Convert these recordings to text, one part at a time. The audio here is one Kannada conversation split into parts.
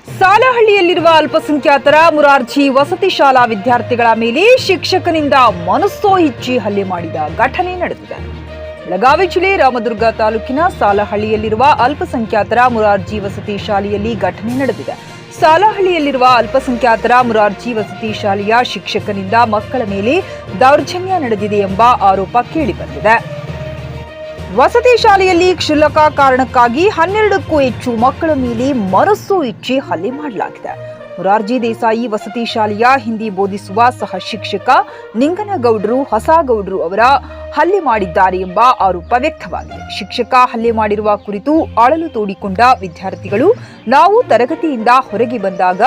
ಸಾಲಹಳ್ಳಿಯಲ್ಲಿರುವ ಅಲ್ಪಸಂಖ್ಯಾತರ ಮುರಾರ್ಜಿ ವಸತಿ ಶಾಲಾ ವಿದ್ಯಾರ್ಥಿಗಳ ಮೇಲೆ ಶಿಕ್ಷಕನಿಂದ ಮನಸ್ಸೋ ಇಚ್ಚಿ ಹಲ್ಲೆ ಮಾಡಿದ ಘಟನೆ ನಡೆದಿದೆ. ಬೆಳಗಾವಿ ಜಿಲ್ಲೆ ರಾಮದುರ್ಗ ತಾಲೂಕಿನ ಸಾಲಹಳ್ಳಿಯಲ್ಲಿರುವ ಅಲ್ಪಸಂಖ್ಯಾತರ ಮುರಾರ್ಜಿ ವಸತಿ ಶಾಲೆಯಲ್ಲಿ ಘಟನೆ ನಡೆದಿದೆ. ಸಾಲಹಳ್ಳಿಯಲ್ಲಿರುವ ಅಲ್ಪಸಂಖ್ಯಾತರ ಮುರಾರ್ಜಿ ವಸತಿ ಶಾಲೆಯ ಶಿಕ್ಷಕನಿಂದ ಮಕ್ಕಳ ಮೇಲೆ ದೌರ್ಜನ್ಯ ನಡೆದಿದೆ ಎಂಬ ಆರೋಪ ಕೇಳಿಬಂದಿದೆ. ವಸತಿ ಶಾಲೆಯಲ್ಲಿ ಕ್ಷುಲ್ಲಕ ಕಾರಣಕ್ಕಾಗಿ 12ಕ್ಕೂ ಹೆಚ್ಚು ಮಕ್ಕಳ ಮೇಲೆ ಮನಸ್ಸು ಇಚ್ಚಿ ಹಲ್ಲೆ ಮಾಡಲಾಗಿದೆ. ಮುರಾರ್ಜಿ ದೇಸಾಯಿ ವಸತಿ ಶಾಲೆಯ ಹಿಂದಿ ಬೋಧಿಸುವ ಸಹ ಶಿಕ್ಷಕ ನಿಂಗನಗೌಡರು ಹೊಸಗೌಡರು ಅವರ ಹಲ್ಲೆ ಮಾಡಿದ್ದಾರೆ ಎಂಬ ಆರೋಪ ವ್ಯಕ್ತವಾಗಿದೆ. ಶಿಕ್ಷಕ ಹಲ್ಲೆ ಮಾಡಿರುವ ಕುರಿತು ಅಳಲು ತೋಡಿಕೊಂಡ ವಿದ್ಯಾರ್ಥಿಗಳು, ನಾವು ತರಗತಿಯಿಂದ ಹೊರಗೆ ಬಂದಾಗ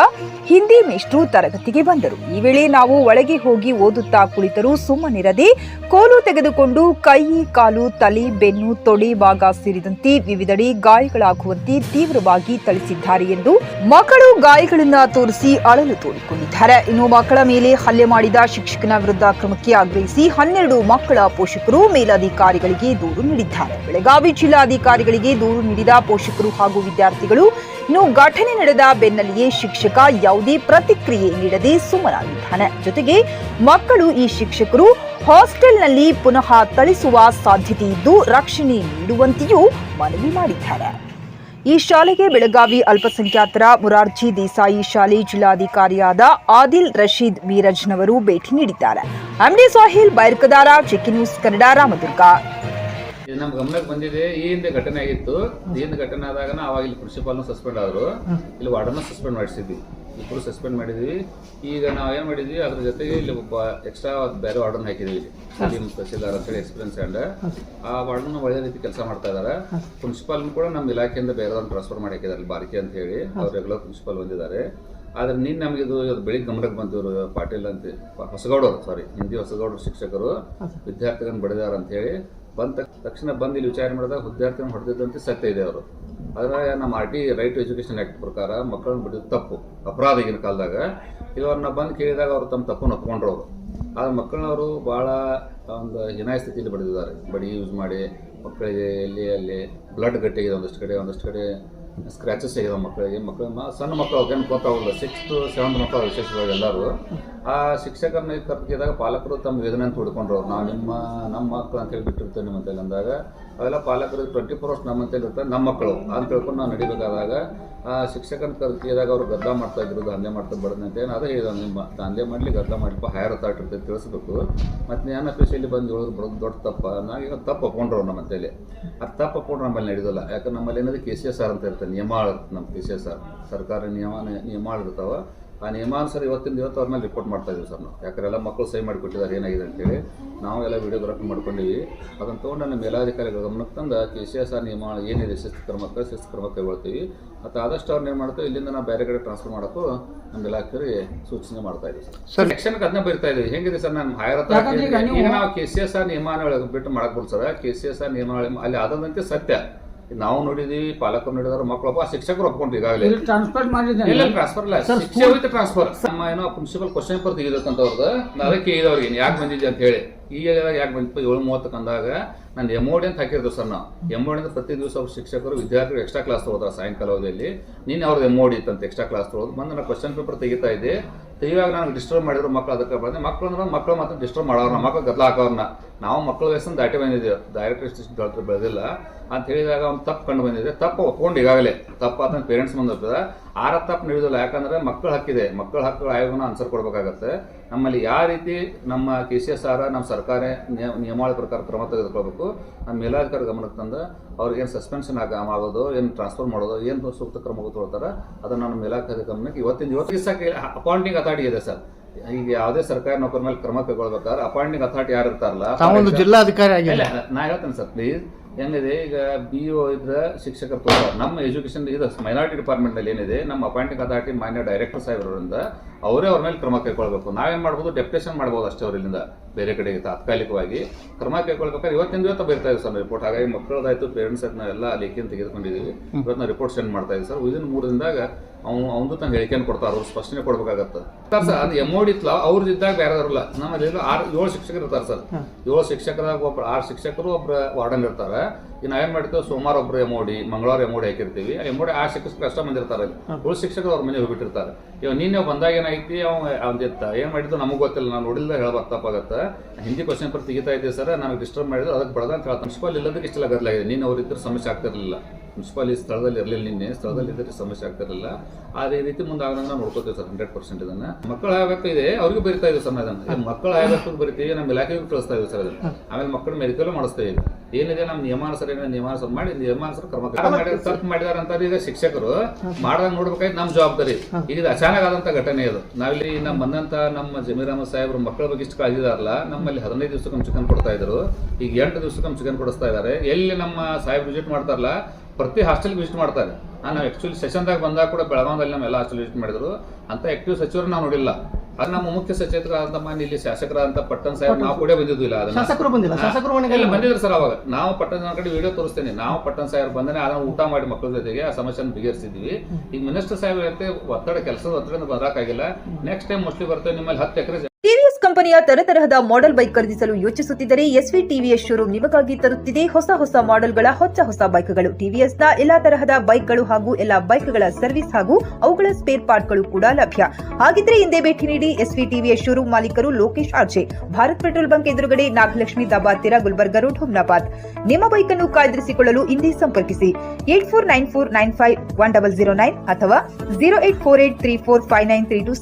ಹಿಂದಿ ಮೇಷ್ಟ್ರು ತರಗತಿಗೆ ಬಂದರು. ಈ ವೇಳೆ ನಾವು ಒಳಗೆ ಹೋಗಿ ಓದುತ್ತಾ ಕುಳಿತರು. ಸುಮ್ಮನಿರದೆ ಕೋಲು ತೆಗೆದುಕೊಂಡು ಕೈ, ಕಾಲು, ತಲೆ, ಬೆನ್ನು, ತೊಡೆ ಭಾಗ ಸೇರಿದಂತೆ ವಿವಿಧೆಡೆ ಗಾಯಗಳಾಗುವಂತೆ ತೀವ್ರವಾಗಿ ಥಳಿಸಿದ್ದಾರೆ ಎಂದು ಮಕ್ಕಳು ಗಾಯಗಳನ್ನ ತೋರಿಸಿ ಅಳಲು ತೋಡಿಕೊಂಡಿದ್ದಾರೆ. ಇನ್ನು ಮಕ್ಕಳ ಮೇಲೆ ಹಲ್ಲೆ ಮಾಡಿದ ಶಿಕ್ಷಕನ ವಿರುದ್ಧ ಕ್ರಮಕ್ಕೆ ಆಗ್ರಹಿಸಿ 12 ಮಕ್ಕಳ ಪೋಷಕರು ಮೇಲಧಿಕಾರಿಗಳಿಗೆ ದೂರು ನೀಡಿದ್ದಾರೆ. ಬೆಳಗಾವಿ ಜಿಲ್ಲಾಧಿಕಾರಿಗಳಿಗೆ ದೂರು ನೀಡಿದ ಪೋಷಕರು ಹಾಗೂ ವಿದ್ಯಾರ್ಥಿಗಳು ಇನ್ನು ಘಟನೆ ನಡೆದ ಬೆನ್ನಲ್ಲಿಯೇ ಶಿಕ್ಷಕ ಯಾವುದೇ ಪ್ರತಿಕ್ರಿಯೆ ನೀಡದೆ ಸುಮ್ಮನಾಗಿದ್ದಾನೆ. ಜೊತೆಗೆ ಮಕ್ಕಳು ಈ ಶಿಕ್ಷಕರು ಹಾಸ್ಟೆಲ್ನಲ್ಲಿ ಪುನಃ ಥಳಿಸುವ ಸಾಧ್ಯತೆ ಇದ್ದು ರಕ್ಷಣೆ ನೀಡುವಂತೆಯೂ ಮನವಿ ಮಾಡಿದ್ದಾರೆ. ಈ ಶಾಲೆಗೆ ಬೆಳಗಾವಿ ಅಲ್ಪಸಂಖ್ಯಾತರ ಮುರಾರ್ಜಿ ದೇಸಾಯಿ ಶಾಲೆ ಜಿಲ್ಲಾಧಿಕಾರಿಯಾದ ಆದಿಲ್ ರಶೀದ್ ಮೀರಜ್ನವರು ಭೇಟಿ ನೀಡಿದ್ದಾರೆ. MD Sahil Bairakdar, check news Kannada, Ramdurg. ಇದು ನಮ್ಮ ಗಮನಕ್ಕೆ ಬಂದಿದೆ. ಈ ಹಿಂದೆ ಘಟನೆ ಆಗಿತ್ತು. ಈ ಹಿಂದೆ ಘಟನೆ ಆದಾಗ ಅವಾಗ ಇಲ್ಲಿ ಪ್ರಿನ್ಸಿಪಾಲ್ನ ಸಸ್ಪೆಂಡ್ ಆದರು, ಇಲ್ಲಿ ವಾರ್ಡನ್ನ ಸಸ್ಪೆಂಡ್ ಮಾಡಿಸಿದ್ವಿ. ಇಬ್ಬರು ಸಸ್ಪೆಂಡ್ ಮಾಡಿದ್ವಿ. ಈಗ ನಾವು ಏನು ಮಾಡಿದ್ವಿ, ಅದ್ರ ಜೊತೆಗೆ ಇಲ್ಲಿ ಒಬ್ಬ ಎಕ್ಸ್ಟ್ರಾ ಬೇರೆ ವಾರ್ಡನ್ ಹಾಕಿದ್ವಿ. ಇಲ್ಲಿ ಸಲೀಂ ತಹಸೀಲ್ದಾರ್ ಅಂತೇಳಿ ಎಕ್ಸ್ಪೀರಿಯನ್ಸ್ ಆ್ಯಂಡ್ ಆ ವಾರ್ಡನ್ ಒಳ್ಳೆ ರೀತಿ ಕೆಲಸ ಮಾಡ್ತಾ ಇದ್ದಾರೆ. ಪ್ರಿನ್ಸಿಪಾಲ್ನು ಕೂಡ ನಮ್ಮ ಇಲಾಖೆಯಿಂದ ಬೇರೆದವ್ರನ್ನ ಟ್ರಾನ್ಸ್ಫರ್ ಮಾಡಿ ಹಾಕಿದ್ದಾರೆ, ಬಾರಿಕೆ ಅಂತ ಹೇಳಿ. ಅವ್ರು ರೆಗ್ಯುಲರ್ ಪ್ರಿನ್ಸಿಪಾಲ್ ಬಂದಿದ್ದಾರೆ. ಆದರೆ ನಿನ್ನೆ ನಮಗೆ ಇದು ಬೆಳಿಗ್ಗೆ ಗಮನಕ್ಕೆ ಬಂದಿವರು ಪಾಟೀಲ್ ಅಂತ ಹೊಸಗೌಡರು, ಹಿಂದಿ ಹೊಸಗೌಡರು ಶಿಕ್ಷಕರು ವಿದ್ಯಾರ್ಥಿಗಳನ್ನು ಬಡಿದಾರ ಅಂತ ಹೇಳಿ ಬಂದ ತಕ್ಷಣ ಬಂದು ಇಲ್ಲಿ ವಿಚಾರ ಮಾಡಿದಾಗ ವಿದ್ಯಾರ್ಥಿಗಳನ್ನು ಹೊಡೆದಿದ್ದಂತೆ ಸತ್ಯ ಇದೆ. ಅವರು ಆದರೆ ನಮ್ಮ RT right to education act ಪ್ರಕಾರ ಮಕ್ಕಳನ್ನ ಬಿಡೋದು ತಪ್ಪು, ಅಪರಾಧ ಈಗಿನ ಕಾಲದಾಗ. ಇವ್ರನ್ನ ಬಂದು ಕೇಳಿದಾಗ ಅವರು ತಮ್ಮ ತಪ್ಪನ್ನು ಒಪ್ಕೊಂಡ್ರು. ಅವರು ಆದರೆ ಮಕ್ಕಳನ್ನವರು ಭಾಳ ಒಂದು ಹೀನಾಯ ಸ್ಥಿತಿಯಲ್ಲಿ ಬಡಿದಿದ್ದಾರೆ. ಬಡಿ ಯೂಸ್ ಮಾಡಿ ಮಕ್ಕಳಿಗೆ ಅಲ್ಲಿ ಬ್ಲಡ್ ಗಟ್ಟಿಗಿದೆ, ಒಂದಷ್ಟು ಕಡೆ ಸ್ಕ್ರ್ಯಾಚಸ್ ಆಗಿದಾವೆ ಮಕ್ಕಳಿಗೆ. ಸಣ್ಣ ಮಕ್ಕಳು ಅವ್ರಿಗೆ ಗೊತ್ತಾಗಲ್ಲ, 6th to 7th ಮಕ್ಕಳು ವಿಶೇಷವಾಗಿ ಎಲ್ಲರೂ. ಆ ಶಿಕ್ಷಕರನ್ನ ಕರ್ಕಿದಾಗ ಪಾಲಕರು ತಮ್ಮ ವೇದನೆ ಅಂತ ಹುಡ್ಕೊಂಡ್ರು. ನಾವು ನಮ್ಮ ಮಕ್ಕಳು ಅಂತೇಳಿ ಬಿಟ್ಟಿರ್ತೇವೆ ನಿಮ್ಮ ಅಂತೇಳಿ ಅಂದಾಗ ಅವೆಲ್ಲ ಪಾಲಕರು 24 hours ನಮ್ಮ ಅಂತೇಳಿ ಇರ್ತಾರೆ, ನಮ್ಮ ಮಕ್ಕಳು ಅಂತ ತಿಳ್ಕೊಂಡು ನಾವು ನಡಿಬೇಕಾದಾಗ ಆ ಶಿಕ್ಷಕನ ಕರ್ಕಿದಾಗ ಅವರು ಗದ್ದಲ ಮಾಡ್ತಾ ಇದ್ರು, ದಾಂಧಲೆ ಮಾಡ್ತಾ ಬರೋದು ಅಂತೇಳಿ ಅದೇ ಹೇಳಿದ, ನಿಮ್ಮ ದಾಂಧಲೆ ಮಾಡಲಿ ಗದ್ದಲ ಮಾಡಲಿಪ್ಪ ಹೈಯರ್ ಅಥಾರಿಟಿ ಇರ್ತೈತೆ ತಿಳಿಸ್ಬೇಕು. ಮತ್ತು ಜ್ಞಾನ ಆಫೀಸಲ್ಲಿ ಬಂದು ಹೇಳೋದು ಬರೋದು ದೊಡ್ಡ ತಪ್ಪ. ನಾವೀಗ ತಪ್ಪು ಒಪ್ಕೊಂಡ್ರು ನಮ್ಮ ಅಂತೇಳಿ. ಅದು ತಪ್ಪು ಒಪ್ಕೊಂಡ್ರೆ ನಮ್ಮಲ್ಲಿ ನಡೆಯೋದಿಲ್ಲ. ಯಾಕಂದ್ರೆ ನಮ್ಮಲ್ಲಿ ಏನಾದ್ರು KCSR ಅಂತ ಇರ್ತದೆ, ನಿಯಮ ನಮ್ಮ KCSR ಸರ್ಕಾರ ನಿಯಮ ಇರ್ತಾವೆ. ಆ ನಿಯಮಾನುಸಾರ ಇವತ್ತಿಂದ ಇವತ್ತು ಅವ್ರ ಮೇಲೆ ರಿಪೋರ್ಟ್ ಮಾಡ್ತಾ ಇದೀವಿ ಸರ್ ನಾವು. ಯಾಕಂದ್ರೆ ಎಲ್ಲ ಮಕ್ಕಳು ಸಹಿ ಮಾಡಿಕೊಟ್ಟಿದ್ದಾರೆ ಏನಾಗಿದೆ ಅಂತೇಳಿ. ನಾವು ಎಲ್ಲ ವಿಡಿಯೋಗ್ರಾಫಿ ಮಾಡ್ಕೊಂಡಿವಿ. ಅದನ್ನು ತೊಗೊಂಡು ನಮ್ಮ ಮೇಲಾಧಿಕಾರಿಗಳ ಗಮನಕ್ಕೆ ತಂದು KCSR ನಿಯಮ ಏನಿದೆ ಶಿಸ್ತು ಕ್ರಮ ಕೈಗೊಳ್ತೀವಿ. ಮತ್ತು ಆದಷ್ಟು ಅವ್ರನ್ನ ಏನು ಮಾಡ್ತೀವಿ, ಇಲ್ಲಿಂದ ನಾವು ಬೇರೆ ಕಡೆ ಟ್ರಾನ್ಸ್ಫರ್ ಮಾಡೋಕ್ಕೂ ನಮ್ಮ ಇಲಾಖೆಗೆ ಸೂಚನೆ ಮಾಡ್ತಾ ಇದ್ದೀವಿ ಸರ್. ಸೆಕ್ಷನ್ಗೆ ಅದನ್ನ ಬರಿತಾ ಇದ್ದೀವಿ. ಹೆಂಗಿದೆ ಸರ್, ನಾನು ಹೈಯರ್ ಅಥಾರಿಟಿ ಈಗ ನಾವು KCSR ನಿಯಮಾವಳಿ ಬಿಟ್ಟು ಮಾಡಕ್ಬೋದು ಸರ್. KCSR ನಿಯಮಾವಳಿ ಅಲ್ಲಿ ಆದಂತೆ ಸತ್ಯ ನಾವು ನೋಡಿದ್ವಿ, ಪಾಲಕರು ನೋಡಿದಾರೆ, ಮಕ್ಕಳಪ್ಪ ಶಿಕ್ಷಕರು ಒಪ್ಕೊಂಡು ಈಗಾಗಲೇ ಟ್ರಾನ್ಸ್ಫರ್ ಮಾಡಿದ್ರೆ ಟ್ರಾನ್ಸ್ಫರ್ ಇಲ್ಲ, ಶಿಕ್ಷೆ ವಿತ್ ಟ್ರಾನ್ಸ್ಫರ್. ನಮ್ಮ ಏನೋ ಪ್ರಿನ್ಸಿಪಲ್ ಕ್ವಶನ್ ಪೇಪರ್ ತೆಗಿಬೇಕಂತವ್ರದ್ದು ಅದಕ್ಕೆ ಕೇಳಿದವ್ರಿಗೆ ಯಾಕೆ ಬಂದಿದ್ದೆ ಅಂತ ಹೇಳಿ. ಈಗ ಯಾಕೆ ಬಂದಿತ್ತು 7:30 ಅಂದಾಗ ನಾನು MOD ಅಂತ ಹಾಕಿರ್ತೀವಿ ಸರ್. ನಾವು MOD ಅಂತ ಪ್ರತಿ ದಿವಸ ಅವ್ರ ಶಿಕ್ಷಕರು ವಿದ್ಯಾರ್ಥಿಗಳು ಎಕ್ಸ್ಟ್ರಾ ಕ್ಲಾಸ್ ತಗೋತಾರೆ ಸಾಯಂಕಾಲ ಅವಧಿಯಲ್ಲಿ. ನೀನು ಅವ್ರದ್ದು MOD ಇತ್ತಂತ ಎಕ್ಸ್ಟ್ರಾ ಕ್ಲಾಸ್ ತೊಗೊಳೋದು ಬಂದು ನಾನು ಕ್ವಶನ್ ಪೇಪರ್ ತೆಗಿತಾ ಇದ್ದೆ. ಇವಾಗ ನನಗೆ ಡಿಸ್ಟರ್ಬ್ ಮಾಡಿದ್ರು ಮಕ್ಕಳು. ಅದಕ್ಕೆ ಬಂದೆ ಮಕ್ಕಳು ಮಾತ್ರ ಡಿಸ್ಟರ್ಬ್ ಮಾಡೋರು, ಮಕ್ಕಳು ಗದ್ದಲ ಹಾಕೋರ್ನ. ನಾವು ಮಕ್ಕಳ ವಯಸ್ಸನ್ನು ದಾಟಿ ಬಂದಿದ್ದೇವೆ, ಡೈರೆಕ್ಟ್ ಬೆಳೆದಿಲ್ಲ ಅಂತ ಹೇಳಿದಾಗ ಅವ್ನು ತಪ್ಪು ಕಂಡು ಬಂದಿದೆ. ತಪ್ಪು ಒಪ್ಕೊಂಡು ಈಗಾಗಲೇ ತಪ್ಪು ಆತನ ಪೇರೆಂಟ್ಸ್ ಬಂದಿರ್ತದೆ. ಆರ ತಪ್ಪು ನಡೆಯೋದಿಲ್ಲ. ಯಾಕಂದರೆ ಮಕ್ಕಳ ಹಕ್ಕಿದೆ, ಮಕ್ಕಳ ಹಕ್ಕುಗಳ ಆಯೋಗನ ಆನ್ಸರ್ ಕೊಡಬೇಕಾಗತ್ತೆ. ನಮ್ಮಲ್ಲಿ ಯಾವ ರೀತಿ ನಮ್ಮ KCSR ನಮ್ಮ ಸರ್ಕಾರ ನಿಯಮಾವಳಿ ಪ್ರಕಾರ ಕ್ರಮ ತೆಗೆದುಕೊಳ್ಬೇಕು, ನಮ್ಮ ಮೇಲಾಧಿಕಾರಿ ಗಮನಕ್ಕೆ ತಂದು ಅವ್ರಿಗೇನು ಸಸ್ಪೆನ್ಷನ್ ಆಗೋದು, ಏನು ಟ್ರಾನ್ಸ್ಫರ್ ಮಾಡೋದು, ಏನು ಸೂಕ್ತ ಕ್ರಮ ತಗೊಳ್ತಾರೆ ಅದನ್ನು ನಮ್ಮ ಮೇಲಾಧಿಕಾರಿ ಗಮನಕ್ಕೆ ಇವತ್ತಿಗೆ ಅಪಾಯಿಂಟಿಂಗ್ ಅಥಾರಿಟಿ ಇದೆ ಸರ್. ಈಗ ಯಾವುದೇ ಸರ್ಕಾರಿ ನೌಕರ ಮೇಲೆ ಕ್ರಮ ಕೈಗೊಳ್ಬೇಕಾದ್ರೆ ಅಪಾಯಿಂಟಿಂಗ್ ಅಥಾರಿಟಿ ಯಾರು ಇರ್ತಾರಲ್ಲ, ಜಿಲ್ಲಾಧಿಕಾರಿ ನಾ ಹೇಳ್ತೇನೆ ಸರ್ ಪ್ಲೀಸ್. ಹೆಂಗಿದೆ ಈಗ BO ಇದ್ರೆ ಶಿಕ್ಷಕರು ನಮ್ಮ ಎಜುಕೇಷನ್ ಇದು ಮೈನಾರಿಟಿ ಡಿಪಾರ್ಟ್ಮೆಂಟ್ನಲ್ಲಿ ಏನಿದೆ, ನಮ್ಮ ಅಪಾಯಿಂಟಿಂಗ್ ಅಥಾರಿಟಿ ಮಾನ್ಯ ಡೈರೆಕ್ಟರ್ ಸಾಹೇಬರಿಂದ ಅವರೇ ಅವ್ರ ಮೇಲೆ ಕ್ರಮ ಕೈಗೊಳ್ಬೇಕು. ನಾವೇನು ಮಾಡ್ಬೋದು, ಡೆಪ್ಯುಟೇಷನ್ ಮಾಡ್ಬೋದು ಅಷ್ಟೇ ಅವರಿಂದ ಬೇರೆ ಕಡೆಗೆ ತಾತ್ಕಾಲಿಕವಾಗಿ ಕ್ರಮ ಕೈಗೊಳ್ಬೇಕಾದ್ರೆ ಇವತ್ತು ಬರ್ತಾ ಇದೆ ಸರ್ ರಿಪೋರ್ಟ್. ಹಾಗಾಗಿ ಮಕ್ಕಳದಾಯ್ತು, ಪೇರೆಂಟ್ಸ್ ಆಯ್ತು, ನಾವೆಲ್ಲ ಲೇಖಿಯನ್ನು ತೆಗೆದುಕೊಂಡಿದ್ದೀವಿ. ಇವತ್ತು ನಾವು ರಿಪೋರ್ಟ್ ಸೆಂಡ್ ಮಾಡ್ತಾ ಇದ್ದೀವಿ ಸರ್. ವಿದಿನ್ 3 ದಿನದಾಗ ಅವ್ನು ತನ್ನ ಹೇಳಿಕೆಯನ್ನು ಕೊಡ್ತಾರೆ, ಅವ್ರು ಸ್ಪಷ್ಟನೆ ಕೊಡ್ಬೇಕಾಗತ್ತೆ ಸರ್. ಅದು MOD ಇತ್ತಲ್ಲ ಅವ್ರದ್ದು ಇದ್ದಾಗ ಬೇರೆ ಇರಲ್ಲ. ನಮ್ಮಲ್ಲಿ 7 ಶಿಕ್ಷಕರು ಇರ್ತಾರೆ ಸರ್. 7 ಶಿಕ್ಷಕರಾಗ 6 ಶಿಕ್ಷಕರು ಒಬ್ರು ವಾರ್ಡನ್ ಇರ್ತಾರೆ. ಈಗ ನಾವೇನ್ ಮಾಡ್ತೀವಿ, ಸೋಮವಾರ ಒಬ್ರು MOD, ಮಂಗಳವಾರ MOD ಹಾಕಿರ್ತೀವಿ. MOD ಆ ಶಿಕ್ಷಕರು ಅಷ್ಟ ಬಂದಿರ್ತಾರೆ, ಉಳಿದ ಶಿಕ್ಷಕರು ಅವ್ರ ಮನೆ ಹೋಗ್ಬಿಟ್ಟಿರ್ತಾರೆ. ಇವಾಗ ನೀನು ಬಂದಾಗ ಏನಾಗೈತಿ, ಅವ್ನಿತ್ತ ಏನ್ ಮಾಡಿದ್ದು ನಮಗೆ ಗೊತ್ತಿಲ್ಲ, ನಾನು ನೋಡಿಲ್ಲ ಹೇಳಬಾರ್ದು ತಪ್ಪಾಗತ್ತೆ. ಹಿಂದಿ ಕ್ವಶನ್ ಪೇಪರ್ ತೆಗಿತಾ ಇದ್ದೀವಿ ಸರ್, ನನಗೆ ಡಿಸ್ಟರ್ಬ್ ಮಾಡಿದ್ರು, ಅದಕ್ಕೆ ಬಡದ ಅಂತ ಹೇಳ್ತಾರೆ. ಮುನ್ಸಿಪಾಲ್ ಇಲ್ಲದಕ್ಕೆ ಇಷ್ಟೆಲ್ಲ ಗದ್ದಲಾಗಿದೆ. ನೀನು ಅವ್ರಿದ್ರೆ ಸಮಸ್ಯೆ ಆಗ್ತಿರಲಿಲ್ಲ, ಮುನ್ಸಿಪಾಲ್ ಈ ಸ್ಥಳದಲ್ಲಿ ಇರಲಿಲ್ಲ, ನಿನ್ನೆ ಸ್ಥಳದಲ್ಲಿ ಇದ್ದರೆ ಸಮಸ್ಯೆ ಆಗ್ತಿರಲಿಲ್ಲ. ಅದೇ ರೀತಿ ಮುಂದೆ ಆಗದಂಗೆ ನೋಡ್ಕೋತೀವಿ ಸರ್ 100% ಇದನ್ನ. ಮಕ್ಕಳ ಆಯೋಗ ಇದೆ, ಅವ್ರಿಗೂ ಬರಿತಾ ಇದ್ದೀವಿ ಸರ್ ಅದನ್ನ. ಮಕ್ಕಳ ಆಯೋಗಕ್ಕೆ ಬರಿತೀವಿ, ನಮ್ಮ ಇಲಾಖೆಗೂ ಕಳಿಸ್ತಾ ಇದ್ದೀವಿ ಸರ್ ಅದನ್ನ. ಆಮೇಲೆ ಮಕ್ಕಳ ಮೆಡಿಕಲ್ ಮಾಡಿಸ್ತಾ ಇದ್ದೀವಿ. ಏನಿದೆ ನಮ್ಮ ನಿಯಮಾನುಸಾರ ನಿಯಮಾನುಸಾರ ಮಾಡಿ ನಿಯಮಾನುಸಾರ ಕ್ರಮ ತಪ್ಪು ಮಾಡಿದಾರೆ ಅಂತ ಈಗ ಶಿಕ್ಷಕರು ಮಾಡಿದಾಗ ನೋಡ್ಬೇಕಾಯ್ತು ನಮ್ಮ ಜವಾಬ್ದಾರಿ. ಈಗ ಇದು ಅಚಾನಕ್ ಆದಂತ ಘಟನೆ ಇದು. ನಾವಿಲ್ಲಿ ನಮ್ಮ ಬಂದಂತ ನಮ್ಮ ಜಮೀರ್ ಅಹಮದ್ ಸಾಹೇಬ್ರು ಮಕ್ಕಳ ಬಗ್ಗೆ ಇಷ್ಟು ಕಾಳಜಿದಾರಲ್ಲ, ನಮ್ಮಲ್ಲಿ 15 ದಿವಸಕ್ಕೊಮ್ಮೆ ಚಿಕನ್ ಕೊಡ್ತಾ ಇದ್ರು, ಈಗ 8 ದಿವಸಕ್ಕೊಮ್ಮೆ ಚಿಕನ್ ಕೊಡಿಸ್ತಾ ಇದ್ದಾರೆ. ಎಲ್ಲಿ ನಮ್ಮ ಸಾಹೇಬ್ ವಿಸಿಟ್ ಮಾಡ್ತಾರಲ್ಲ, ಪ್ರತಿ ಹಾಸ್ಟೆಲ್ ವಿಸಿಟ್ ಮಾಡ್ತಾರೆ. ನಾವು ಆಕ್ಚುಲಿ ಸೆಷನ್ದಾಗ ಬಂದಾಗ ಕೂಡ ಬೆಳಗಾವದಲ್ಲಿ ನಮ್ಮೆಲ್ಲ ಹಾಸ್ಟೆಲ್ ವಿಸಿಟ್ ಮಾಡಿದ್ರು. ಅಂತ ಆಕ್ಟಿವ್ ಸಚಿವರು ನಾವು ನೋಡಿಲ್ಲ. ಅದು ನಮ್ಮ ಮುಖ್ಯ ಸಚೇತಕರಾದಂತ ಮಾನ್ಯ ಇಲ್ಲಿ ಶಾಸಕರಾದಂತ ಪಟ್ಟಣ್ ಸಾಹೇಬ್ ನಾವು ಕೂಡ ಬಂದಿದ್ದಿಲ್ಲ. ಶಾಸಕರು ಬಂದಿಲ್ಲ, ಶಾಸಕರು ಬಂದಿದ್ರು ಸರ್. ಅವಾಗ ನಾವು ಪಟ್ಟಣ ಕಡೆ ವಿಡಿಯೋ ತೋರಿಸ್ತೇನೆ. ನಾವು ಪಟ್ಟಣ್ ಸಾಹೇಬ್ ಬಂದ್ರೆ ಅದನ್ನ ಊಟ ಮಾಡಿ ಮಕ್ಕಳ ಜೊತೆಗೆ ಆ ಸಮಸ್ಯೆಯನ್ನು ಬಗೆಹರಿಸಿದ್ವಿ. ಈಗ ಮಿನಿಸ್ಟರ್ ಸಾಹೇಬ್ ಅಂತ ಒತ್ತಡ ಕೆಲಸದ ಒತ್ತಡದಿಂದ ಬರಕಾಗಿಲ್ಲ. ನೆಕ್ಸ್ಟ್ ಟೈಮ್ ಮೋಸ್ಟ್ಲಿ ಬರ್ತೇವೆ. ನಿಮ್ಮಲ್ಲಿ 10 ಎಕರೆ ಟಿವಿಎಸ್ ಕಂಪನಿಯ ತರತರಹದ ಮಾಡೆಲ್ ಬೈಕ್ ಖರೀದಿಸಲು ಯೋಚಿಸುತ್ತಿದ್ದರೆ SV ಟಿವಿಎಸ್ ಶೋರೂಮ್ ನಿಮಗಾಗಿ ತರುತ್ತಿದೆ ಹೊಸ ಮಾಡೆಲ್ಗಳ ಹೊಸ ಬೈಕ್ಗಳು. ಟಿವಿಎಸ್ನ ಎಲ್ಲಾ ತರಹದ ಬೈಕ್ಗಳು ಹಾಗೂ ಎಲ್ಲಾ ಬೈಕ್ಗಳ ಸರ್ವಿಸ್ ಹಾಗೂ ಅವುಗಳ ಸ್ಪೇರ್ ಪಾರ್ಟ್ಗಳು ಕೂಡ ಲಭ್ಯ. ಹಾಗಿದ್ರೆ ಹಿಂದೆ ಭೇಟಿ ನೀಡಿ SV ಟಿವಿಎಸ್ ಶೋರೂಮ್ ಮಾಲೀಕರು Lokesh RJ, Bharat petrol bunk ಎದುರುಗಡೆ, ನಾಗಲಕ್ಷ್ಮಿ ದಾಬಾ ತೀರ, ಗುಲ್ಬರ್ಗ ರೋಡ್, ಹುಮ್ನಾಬಾದ್. ನಿಮ್ಮ ಬೈಕ್ ಅನ್ನು ಕಾಯ್ದಿರಿಸಿಕೊಳ್ಳಲು ಹಿಂದೆ ಸಂಪರ್ಕಿಸಿ 8494951009 ಅಥವಾ 0848345932.